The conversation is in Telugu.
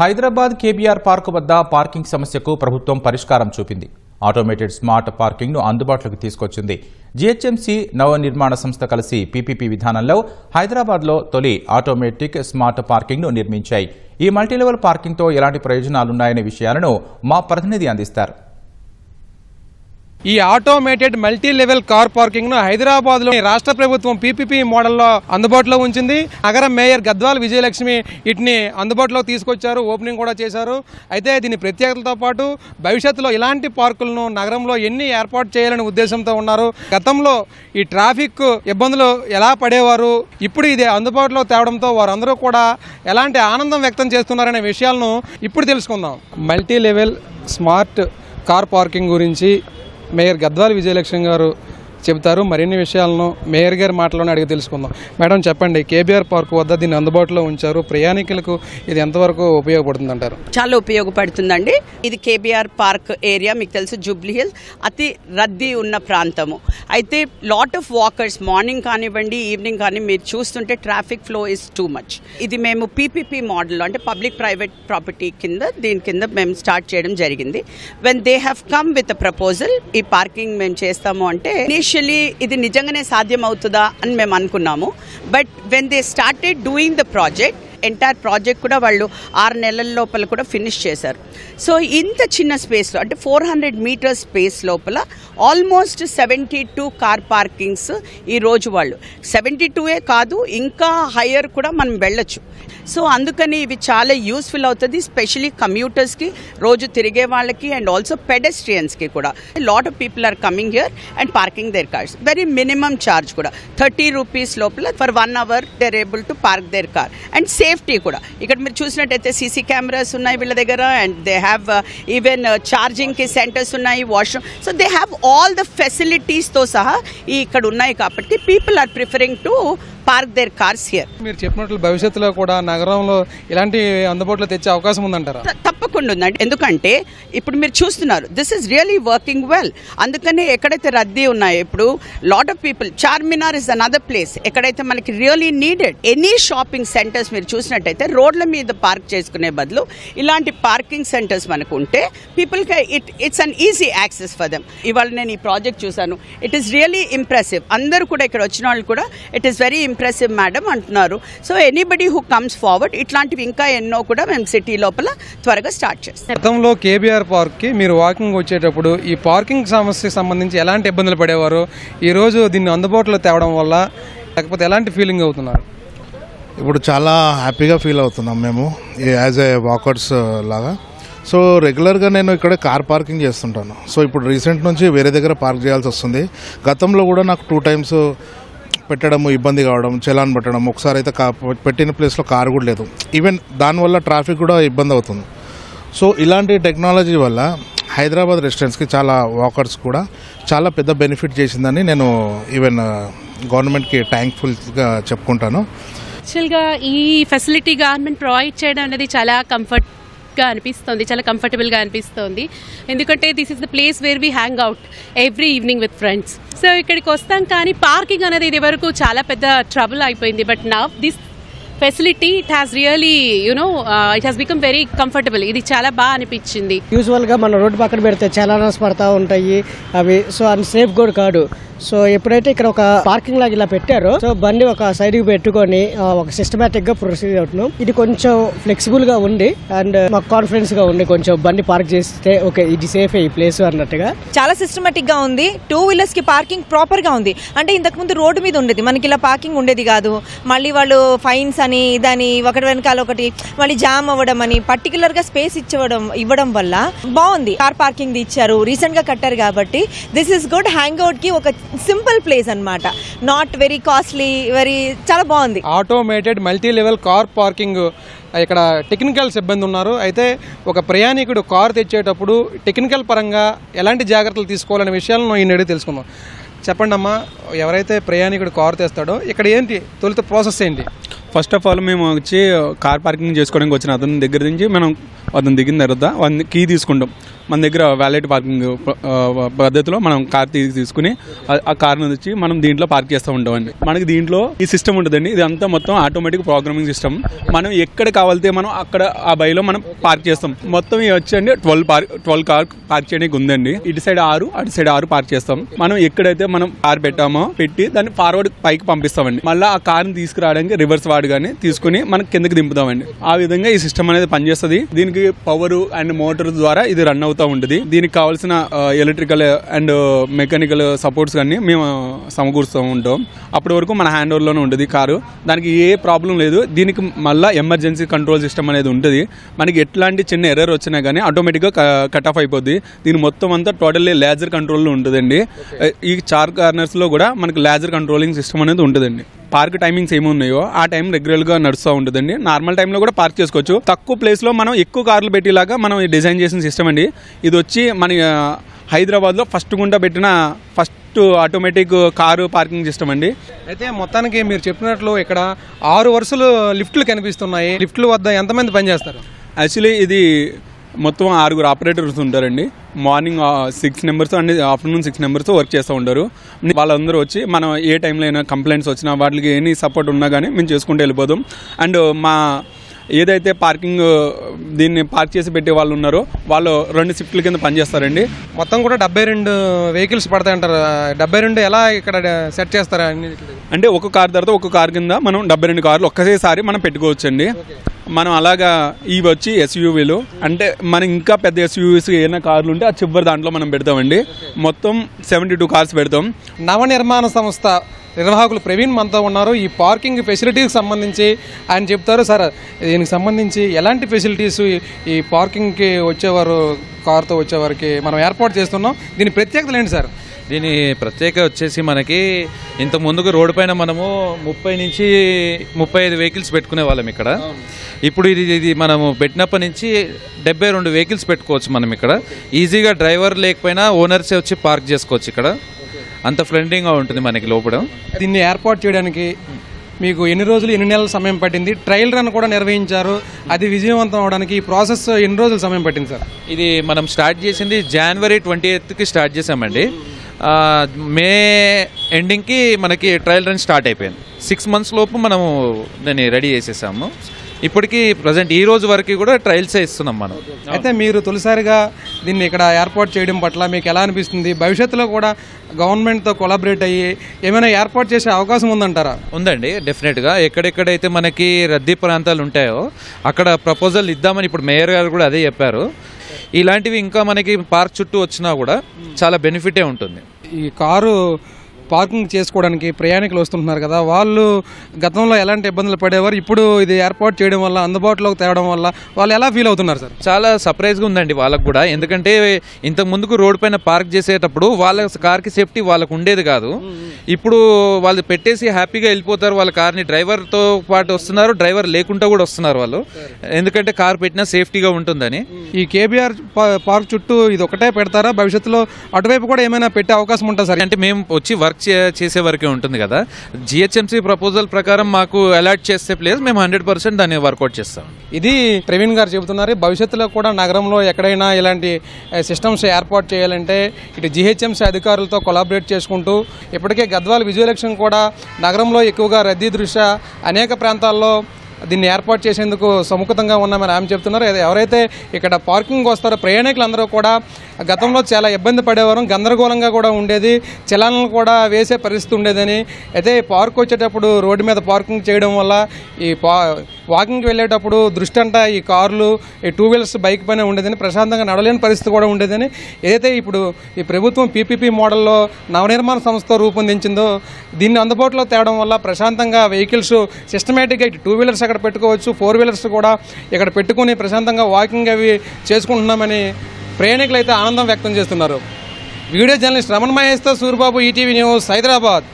హైదరాబాద్ కేబీఆర్ పార్క్ వద్ద పార్కింగ్ సమస్యకు ప్రభుత్వం పరిష్కారం చూపింది. ఆటోమేటెడ్ స్మార్ట్ పార్కింగ్ ను అందుబాటులోకి తీసుకొచ్చింది. జీహెచ్ఎంసీ నవ నిర్మాణ సంస్థ కలిసి పీపీపీ విధానంలో హైదరాబాద్లో తొలి ఆటోమేటిక్ స్మార్ట్ పార్కింగ్ ను నిర్మించాయి. ఈ మల్టీలెవెల్ పార్కింగ్ తో ఎలాంటి ప్రయోజనాలున్నాయనే విషయాలను మా ప్రతినిధి అందిస్తారు. ఈ automated multi level car parking ను హైదరాబాద్ లో రాష్ట్ర ప్రభుత్వం పీపీపీ మోడల్లో అందుబాటులో ఉంచింది. నగర మేయర్ గద్వాల్ విజయలక్ష్మి వీటిని అందుబాటులో తీసుకొచ్చారు, ఓపెనింగ్ కూడా చేశారు. అయితే దీని ప్రత్యేకతలతో పాటు భవిష్యత్తులో ఇలాంటి పార్కులను నగరంలో ఎన్ని ఏర్పాటు చేయాలనే ఉద్దేశంతో ఉన్నారు. గతంలో ఈ ట్రాఫిక్ ఇబ్బందులు ఎలా పడేవారు, ఇప్పుడు ఇది అందుబాటులో తేవడంతో వారందరూ కూడా ఎలాంటి ఆనందం వ్యక్తం చేస్తున్నారనే విషయాలను ఇప్పుడు తెలుసుకుందాం. Multi level smart car parking గురించి మేయర్ గద్వాల్ విజయలక్ష్మి గారు చెబుతారు. మరిన్ని విషయాలను మేయర్ గారి మాటలోనే అడిగి తెలుసుకుందాం. మేడం చెప్పండి, కేబీఆర్ పార్క్ వద్ద దీన్ని అందుబాటులో ఉంచారు. ప్రయాణికులకు ఇది ఎంతవరకు ఉపయోగపడుతుంది అంటారు? చాలా ఉపయోగపడుతుందండి. ఇది కేబీఆర్ పార్క్ ఏరియా, మీకు తెలుసు జూబ్లీ హిల్స్ అతి రద్దీ ఉన్న ప్రాంతము. అయితే లాట్ ఆఫ్ వాకర్స్ మార్నింగ్ కానివ్వండి ఈవినింగ్ కానీ మీరు చూస్తుంటే traffic flow is too much. ఇది మేము పీపీపీ మోడల్ అంటే పబ్లిక్ ప్రైవేట్ ప్రాపర్టీ దీని కింద మేము స్టార్ట్ చేయడం జరిగింది. When they have come with a proposal ఈ పార్కింగ్ మేము చేస్తాము అంటే ఇది నిజంగానే సాధ్యం అవుతుందా అని మేము అనుకున్నాము. But when they started doing the project, entire project కూడా వాళ్ళు 6 నెలల లోపల కూడా ఫినిష్ చేశారు. సో ఇంత చిన్న స్పేస్లో అంటే 400 మీటర్స్ స్పేస్ లోపల ఆల్మోస్ట్ 72 కార్ పార్కింగ్స్ ఈరోజు వాళ్ళు 72 కాదు ఇంకా హయ్యర్ కూడా మనం వెళ్ళొచ్చు. సో అందుకని ఇవి చాలా యూస్ఫుల్ అవుతుంది, స్పెషలీ కమ్యూటర్స్కి, రోజు తిరిగే వాళ్ళకి అండ్ ఆల్సో పెడెస్ట్రియన్స్కి కూడా. Lot of people are coming here and parking their cars. Very minimum charge కూడా 30 రూపీస్ లోపల for 1 hour they're able to park their car. And safety కూడా ఇక్కడ మీరు చూసినట్టయితే సీసీ కెమెరాస్ ఉన్నాయి వీళ్ళ దగ్గర, అండ్ దే హ్యావ్ ఈవెన్ ఛార్జింగ్కి సెంటర్స్ ఉన్నాయి, washroom. So they have all the ఫెసిలిటీస్తో సహా ఇక్కడ ఉన్నాయి కాబట్టి people are preferring to park their cars here. మీరు చెప్పినట్లు భవిష్యత్తులో కూడా నగరంలో ఇలాంటి అందుబాటులో తెచ్చే అవకాశం ఉందంటారా? తప్పకుండా ఉందండి. ఎందుకంటే ఇప్పుడు మీరు చూస్తున్నారు this is really working well. అందుకనే ఎక్కడైతే రద్దీ ఉన్నాయో ఇప్పుడు lot of people, Charminar is another place ఎక్కడైతే మనకి really needed. Any shopping centres మీరు చూసినట్టయితే రోడ్ల మీద పార్క్ చేసుకునే బదులు ఇలాంటి పార్కింగ్ సెంటర్స్ మనకు ఉంటే పీపుల్కి it's an easy access for them. ఇవాళ నేను ఈ ప్రాజెక్ట్ చూశాను, ఇట్ ఈస్ రియలీ ఇంప్రెసివ్. అందరూ కూడా ఇక్కడ వచ్చిన వాళ్ళు కూడా it is very impressive madam అంటున్నారు. So anybody who comes forward ఇట్లాంటివి ఇంకా ఎన్నో కూడా మేము సిటీ లోపల త్వరగా స్టార్ట్ చేస్తాం. గతంలో కేబీఆర్ పార్క్ కి మీరు వాకింగ్ వచ్చేటప్పుడు ఈ పార్కింగ్ సమస్యకి సంబంధించి ఎలాంటి ఇబ్బందులు పడేవారు? ఈ రోజు దీన్ని అందుబాటులో తేవడం వల్ల లేకపోతే ఎలాంటి ఫీలింగ్ అవుతున్నారు? ఇప్పుడు చాలా హ్యాపీగా ఫీల్ అవుతున్నాం మేము యాజ్ ఏ వాకర్స్ లాగా. సో రెగ్యులర్గా నేను ఇక్కడ కార్ పార్కింగ్ చేస్తుంటాను. సో ఇప్పుడు రీసెంట్ నుంచి వేరే దగ్గర పార్క్ చేయాల్సి వస్తుంది. గతంలో కూడా నాకు 2 times పెట్టడం ఇబ్బంది కావడం, చలాన్ పెట్టడం. ఒకసారి అయితే పెట్టిన ప్లేస్లో కారు కూడా లేదు. ఈవెన్ దానివల్ల ట్రాఫిక్ కూడా ఇబ్బంది అవుతుంది. సో ఇలాంటి టెక్నాలజీ వల్ల హైదరాబాద్ రెసిడెంట్స్కి చాలా వాకర్స్ కూడా చాలా పెద్ద బెనిఫిట్ చేసిందని నేను ఈవెన్ గవర్నమెంట్కి థ్యాంక్ఫుల్గా చెప్పుకుంటాను. యాక్చువల్గా ఈ ఫెసిలిటీ గవర్నమెంట్ ప్రొవైడ్ చేయడం అనేది చాలా గా అనిపిస్తుంది, చాలా కంఫర్టబుల్గా అనిపిస్తుంది. ఎందుకంటే this is the place where we hang out every evening with friends. So ఇక్కడికి వస్తాం, కానీ పార్కింగ్ అనేది ఇది వరకు చాలా పెద్ద ట్రబుల్ అయిపోయింది. But now this facility it has really it has become very comfortable. ఇది చాలా బాగా అనిపించింది. యూజువల్గా మన రోడ్డు పక్కన పెడితే చలానాస్ పడతా ఉంటాయి అవి, సో అది సేఫ్ కూడా కాదు. సో ఎప్పుడైతే ఇక్కడ ఒక పార్కింగ్ లాగా ఇలా పెట్టారో, సో బండి ఒక సైడ్ కి పెట్టుకొని ఒక సిస్టమేటిక్ గా ప్రొసీడ్ అవుతున్నాం. ఇది కొంచెం ఫ్లెక్సిబుల్ గా ఉంది అండ్ మాకు కాన్ఫిడెన్స్ గా ఉంది. కొంచెం బండి పార్క్ చేస్తే ఓకే ఇది సేఫ్ ఈ ప్లేస్ అన్నట్టుగా చాలా సిస్టమేటిక్ గా ఉంది. 2 వీలర్స్ కి పార్కింగ్ ప్రాపర్ గా ఉంది. అంటే ఇంతకు ముందు రోడ్డు మీద ఉండేది, మనకి ఇలా పార్కింగ్ ఉండేది కాదు. మళ్ళీ వాళ్ళు ఫైన్స్ అని ఇదని ఒకటి వెనకాల ఒకటి మళ్ళీ జామ్ అవ్వడం అని పర్టికులర్ గా స్పేస్ ఇవ్వడం వల్ల బాగుంది. కార్ పార్కింగ్ ఇచ్చారు, రీసెంట్ గా కట్టారు కాబట్టి this is good. Hang out కి ఒక సింపుల్ ప్లేస్ అన్నమాట, నాట్ వెరీ కాస్ట్లీ, చాలా బాగుంది. Automated multi level car parking ఇక్కడ టెక్నికల్ సిబ్బంది ఉన్నారు. అయితే ఒక ప్రయాణికుడు కారు తెచ్చేటప్పుడు టెక్నికల్ పరంగా ఎలాంటి జాగ్రత్తలు తీసుకోవాలనే విషయాలను ఈ నేడు తెలుసుకుందాం. చెప్పండి అమ్మా, ఎవరైతే ప్రయాణికుడు కారు తెస్తాడో ఇక్కడ ఏంటి తొలుత ప్రాసెస్ ఏంటి? ఫస్ట్ ఆఫ్ ఆల్ మేము వచ్చి కార్ పార్కింగ్ చేసుకోవడానికి వచ్చిన అతని దగ్గర నుంచి మనం అతను దిగిన తర్వాత కీ తీసుకుంటాం. మన దగ్గర వ్యాలెట్ పార్కింగ్ పద్ధతిలో మనం కార్ తీసుకుని ఆ కార్ను వచ్చి మనం దీంట్లో పార్క్ చేస్తూ ఉంటామండి. మనకి దీంట్లో ఈ సిస్టమ్ ఉంటుందండి. ఇది అంతా మొత్తం ఆటోమేటిక్ ప్రోగ్రామింగ్ సిస్టమ్. మనం ఎక్కడ కావాలితే మనం అక్కడ ఆ బైలో మనం పార్క్ చేస్తాం. మొత్తం వచ్చండి 12 కార్ పార్క్ చేయడానికి ఉందండి. ఇటు సైడ్ 6 అటు సైడ్ 6 పార్క్ చేస్తాం. మనం ఎక్కడైతే మనం కార్ పెట్టామో పెట్టి దాన్ని ఫార్వర్డ్ పైకి పంపిస్తామండి. మళ్ళీ ఆ కార్ని తీసుకురావడానికి రివర్స్ వాడుగానే తీసుకుని మనం కిందకి దింపుతామండి. ఆ విధంగా ఈ సిస్టమ్ అనేది పనిచేస్తుంది. దీనికి పవర్ అండ్ మోటార్ ద్వారా ఇది రన్ అవుతా ఉంటుంది. దీనికి కావాల్సిన ఎలక్ట్రికల్ అండ్ మెకానికల్ సపోర్ట్స్ అన్ని మేము సమకూరుస్తూ ఉంటాం. అప్పటి వరకు మన హ్యాండ్ ఓవర్ లోనే ఉంటుంది కారు. దానికి ఏ ప్రాబ్లం లేదు. దీనికి మళ్ళీ ఎమర్జెన్సీ కంట్రోల్ సిస్టమ్ అనేది ఉంటుంది. మనకి ఎట్లాంటి చిన్న ఎర్రర్ వచ్చినా కానీ ఆటోమేటిక్గా కట్ ఆఫ్ అయిపోద్ది. దీని మొత్తం అంతా టోటల్లీ లేజర్ కంట్రోల్లో ఉంటుందండి. ఈ 4 కార్నర్స్ లో కూడా మనకి లేజర్ కంట్రోలింగ్ సిస్టమ్ అనేది ఉంటుందండి. పార్క్ టైమింగ్స్ ఏమున్నాయో ఆ టైం రెగ్యులర్ గా నడుస్తూ ఉంటుందండి. నార్మల్ టైంలో కూడా పార్క్ చేసుకోవచ్చు. తక్కువ ప్లేస్ లో మనం ఎక్కువ కార్లు పెట్టేలాగా మనం డిజైన్ చేసిన సిస్టమ్ అండి. ఇది వచ్చి మన హైదరాబాద్లో ఫస్ట్ గుండా పెట్టిన first automatic car parking system అండి. అయితే మొత్తానికి మీరు చెప్పినట్లు ఇక్కడ 6 వరుసలు లిఫ్ట్లు కనిపిస్తున్నాయి. లిఫ్ట్ల వద్ద ఎంతమంది పనిచేస్తారు? యాక్చువల్లీ ఇది మొత్తం 6 ఆపరేటర్స్ ఉంటారండి. Morning 6 members and afternoon 6 members work చేస్తూ ఉంటారు. వాళ్ళందరూ వచ్చి మనం ఏ టైంలో అయినా కంప్లైంట్స్ వచ్చినా వాటికి ఎనీ సపోర్ట్ ఉన్నా కానీ మేము చేసుకుంటూ వెళ్ళిపోతాం. అండ్ మా ఏదైతే పార్కింగ్ దీన్ని పార్క్ చేసి పెట్టే వాళ్ళు ఉన్నారో వాళ్ళు 2 షిఫ్ట్ల కింద పనిచేస్తారండి. మొత్తం కూడా 72 వెహికల్స్ పడతాయంటారు. 72 ఎలా ఇక్కడ సెట్ చేస్తారా? అంటే ఒక కార్ తర్వాత ఒక కార్ కింద మనం 72 కార్లు ఒక్కసారి మనం పెట్టుకోవచ్చండి. మనం అలాగా ఇవి వచ్చి ఎస్యూవీలు అంటే మనం ఇంకా పెద్ద ఎస్యూవీస్ ఏమైనా కార్లు ఉంటే ఆ చివరి దాంట్లో మనం పెడతామండి. మొత్తం 72 కార్స్ పెడతాం. నవనిర్మాణ సంస్థ నిర్వాహకులు ప్రవీణ్ మనతో ఉన్నారు. ఈ పార్కింగ్ ఫెసిలిటీకి సంబంధించి ఆయన చెప్తారు. సార్, దీనికి సంబంధించి ఎలాంటి ఫెసిలిటీస్ ఈ పార్కింగ్కి వచ్చేవారు కార్తో వచ్చేవారికి మనం ఏర్పాటు చేస్తున్నాం? దీని ప్రత్యేకతలు ఏంటి సార్? దీని ప్రత్యేకత వచ్చేసి మనకి ఇంత ముందుకు రోడ్డు పైన మనము 30 నుంచి 35 వెహికల్స్ పెట్టుకునే వాళ్ళం ఇక్కడ. ఇప్పుడు ఇది మనము పెట్టినప్పటి నుంచి 72 వెహికల్స్ పెట్టుకోవచ్చు మనం ఇక్కడ. ఈజీగా డ్రైవర్ లేకపోయినా ఓనర్సే వచ్చి పార్క్ చేసుకోవచ్చు ఇక్కడ. అంత ఫ్రెండ్లీగా ఉంటుంది మనకి లోపల. దీన్ని ఏర్పాటు చేయడానికి మీకు ఎన్ని రోజులు ఎన్ని నెలల సమయం పట్టింది? ట్రయల్ రన్ కూడా నిర్వహించారు. అది విజయవంతం అవడానికి ఈ ప్రాసెస్ ఎన్ని రోజులు సమయం పట్టింది సార్? ఇది మనం స్టార్ట్ చేసింది January 28కి స్టార్ట్ చేసామండి. మే ఎండింగ్కి మనకి ట్రయల్ రన్ స్టార్ట్ అయిపోయింది. 6 months లోపు మనము దాన్ని రెడీ చేసేసాము. ఇప్పటికీ ప్రజెంట్ ఈ రోజు వరకు కూడా ట్రయల్స్ ఇస్తున్నాం మనం. అయితే మీరు తొలిసారిగా దీన్ని ఇక్కడ ఏర్పాటు చేయడం పట్ల మీకు ఎలా అనిపిస్తుంది? భవిష్యత్తులో కూడా గవర్నమెంట్తో కొలాబరేట్ అయ్యి ఏమైనా ఏర్పాటు చేసే అవకాశం ఉందంటారా? ఉందండి, డెఫినెట్గా. ఎక్కడెక్కడైతే మనకి రద్దీ ప్రాంతాలు ఉంటాయో అక్కడ ప్రపోజల్ ఇద్దామని ఇప్పుడు మేయర్ గారు కూడా అదే చెప్పారు. ఇలాంటివి ఇంకా మనకి పార్క్ చుట్టూ వచ్చినా కూడా చాలా బెనిఫిటే ఉంటుంది. ఈ కారు పార్కింగ్ చేసుకోవడానికి ప్రయాణికులు వస్తుంటున్నారు కదా, వాళ్ళు గతంలో ఎలాంటి ఇబ్బందులు పడేవారు, ఇప్పుడు ఇది ఏర్పాటు చేయడం వల్ల అందుబాటులోకి తేవడం వల్ల వాళ్ళు ఎలా ఫీల్ అవుతున్నారు సార్? చాలా సర్ప్రైజ్గా ఉందండి వాళ్ళకు కూడా. ఎందుకంటే ఇంతకు ముందుకు రోడ్ పైన పార్క్ చేసేటప్పుడు వాళ్ళ కార్కి సేఫ్టీ వాళ్ళకు ఉండేది కాదు. ఇప్పుడు వాళ్ళు పెట్టేసి హ్యాపీగా వెళ్ళిపోతారు. వాళ్ళ కార్ని డ్రైవర్తో పాటు వస్తున్నారు, డ్రైవర్ లేకుండా కూడా వస్తున్నారు వాళ్ళు. ఎందుకంటే కార్ పెట్టినా సేఫ్టీగా ఉంటుందని. ఈ కేబీఆర్ పార్క్ చుట్టూ ఇది ఒకటే పెడతారా? భవిష్యత్తులో అటువైపు కూడా ఏమైనా పెట్టే అవకాశం ఉంటుంది సార్? అంటే మేము వచ్చి వర్క్ చేసే వరకే ఉంటుంది కదా. జిహెచ్ఎంసీ ప్రపోజల్ ప్రకారం మాకు అలాట్ చేసే ప్లేస్ మేము 100% దాన్ని వర్కౌట్ చేస్తాం. ఇది ప్రవీణ్ గారు చెబుతున్నారు. భవిష్యత్తులో కూడా నగరంలో ఎక్కడైనా ఇలాంటి సిస్టమ్స్ ఏర్పాటు చేయాలంటే ఇటు జిహెచ్ఎంసీ అధికారులతో కొలాబరేట్ చేసుకుంటూ, ఇప్పటికే గద్వాల విజయలక్ష్మి కూడా నగరంలో ఎక్కువగా రద్దీ దృష్ట్యా అనేక ప్రాంతాల్లో దీన్ని ఏర్పాటు చేసేందుకు సముఖతంగా ఉన్నామని ఆమె చెప్తున్నారు. ఎవరైతే ఇక్కడ పార్కింగ్ వస్తారో ప్రయాణికులందరూ కూడా గతంలో చాలా ఇబ్బంది పడేవారు, గందరగోళంగా కూడా ఉండేది, చలానాలు కూడా వేసే పరిస్థితి ఉండేదని. అయితే పార్క్ వచ్చేటప్పుడు రోడ్డు మీద పార్కింగ్ చేయడం వల్ల ఈ వాకింగ్కి వెళ్ళేటప్పుడు దృష్టి అంతా ఈ కార్లు, ఈ 2 వీలర్స్ బైక్ పైన ఉండేదని, ప్రశాంతంగా నడలేని పరిస్థితి కూడా ఉండేదని. ఏదైతే ఇప్పుడు ఈ ప్రభుత్వం పీపీపీ మోడల్లో నవనిర్మాణ సంస్థ రూపొందించిందో దీన్ని అందుబాటులో తేవడం వల్ల ప్రశాంతంగా వెహికల్స్ సిస్టమేటిక్గా ఇటు 2 వీలర్స్ అక్కడ పెట్టుకోవచ్చు, 4 వీలర్స్ కూడా ఇక్కడ పెట్టుకుని ప్రశాంతంగా వాకింగ్ అవి చేసుకుంటున్నామని ప్రయాణికులు అయితే ఆనందం వ్యక్తం చేస్తున్నారు. వీడియో జర్నలిస్ట్ రమణ మహేష్తో సూరిబాబు, ఈటీవీ న్యూస్, హైదరాబాద్.